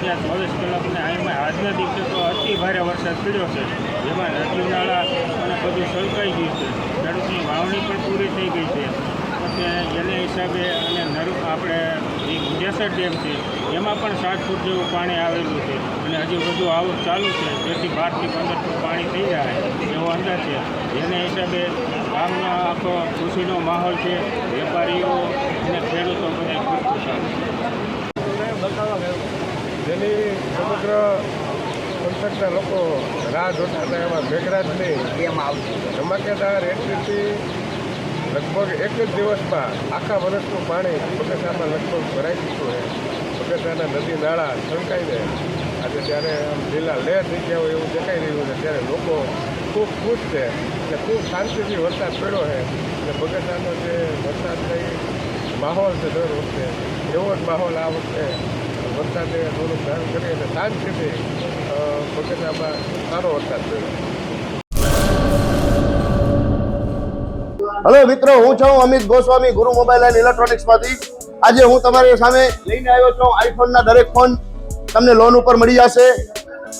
ત્યાં 24 કલાકને આમાં આજના દિવસે તો અતિ ભારે વરસાદ પડ્યો છે, જેમાં નદી નાળા અને બધું છલકાઈ ગયું છે. ખેડૂતની વાવણી પણ પૂરી થઈ ગઈ છે. એને હિસાબે અને આપણે જે મુજેસર ડેમ છે એમાં પણ 7 ફૂટ જેવું પાણી આવેલું છે અને હજી બધું આવું ચાલુ છે, જેથી 12 થી 15 ફૂટ પાણી થઈ જાય એવો અંદાજ છે. એને હિસાબે ગામમાં આખો ખુશીનો માહોલ છે. વેપારીઓ અને ખેડૂતો બધા ખુશખુશાલ છે. જેની સમગ્ર પંથકના લોકો રાહ જોતા હતા એમાં મેઘરાજની ધમાકેદાર એન્ટ્રીથી લગભગ એક જ દિવસમાં આખા વર્ષનું પાણી બગસરામાં લગભગ ભરાઈ ચૂક્યું છે. બગસરાના નદી નાળા છલકાઈને આજે જ્યારે આમ લીલા લહેર થઈ ગયા હોય એવું દેખાઈ રહ્યું છે, ત્યારે લોકો ખૂબ ખુશ છે અને ખૂબ શાંતિથી વરસાદ પડ્યો છે. અને બગસરાનો જે વરસાદની માહોલ છે દર વખતે એવો જ માહોલ આ વખતે વરસાદે થોડુંક ધારણ કરી અને શાંતિથી બગસરામાં સારો વરસાદ પડ્યો. હેલો મિત્રો, હું છું અમિત ગોસ્વામી, ગુરુ મોબાઈલ એન્ડ ઇલેક્ટ્રોનિક્સમાંથી. આજે હું તમારી સામે લઈને આવ્યો છું આઈફોનના દરેક ફોન તમને લોન ઉપર મળી જશે.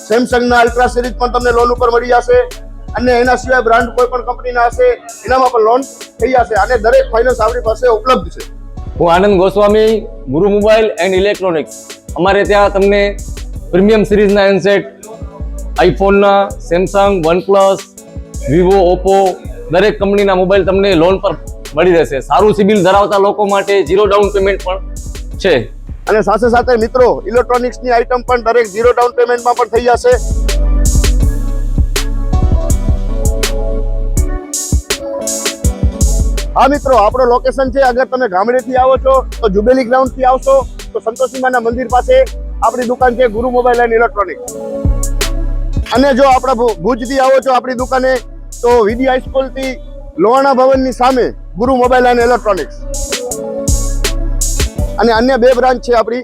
સેમસંગના અલ્ટ્રા સિરીઝ પણ તમને લોન ઉપર મળી જશે અને એના સિવાય બ્રાન્ડ કોઈ પણ કંપનીના હશે એનામાં પણ લોન થઈ જશે અને દરેક ફાઇનાન્સ આપણી પાસે ઉપલબ્ધ છે. હું આનંદ ગોસ્વામી, ગુરુ મોબાઈલ એન્ડ ઇલેક્ટ્રોનિક્સ. અમારે ત્યાં તમને પ્રીમિયમ સિરીઝના હેન્ડસેટ, આઈફોનના, સેમસંગ, વનપ્લસ, વિવો, ઓપ્પો દરેક કંપનીના મોબાઈલ તમને લોન પર મળી રહેશે. સારું સિબિલ ધરાવતા લોકો માટે 0 ડાઉન પેમેન્ટ પણ છે. અને સાથે સાથે મિત્રો ઇલેક્ટ્રોનિક્સની આઇટમ પણ દરેક 0 ડાઉન પેમેન્ટમાં પણ થઈ જશે. હા મિત્રો, આપણો લોકેશન છે, અગર તમે ગામડેથી આવો છો તો જુબેલી ગ્રાઉન્ડથી આવશો તો સંતોષીમાના મંદિર પાસે આપણી દુકાન છે ગુરુ મોબાઈલ એન્ડ ઇલેક્ટ્રોનિક્સ. અને જો આપણા ભુજથી આવો છો આપણી દુકાને તો વીડી હાઈસ્કૂલથી લોહાણા ભવનની સામે ગુરુ મોબાઈલ એન્ડ ઇલેક્ટ્રોનિક્સ. અને અન્ય 2 બ્રાન્ચ છે આપણી,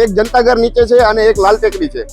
એક જનતાગર નીચે છે અને એક લાલ ટેકરી છે.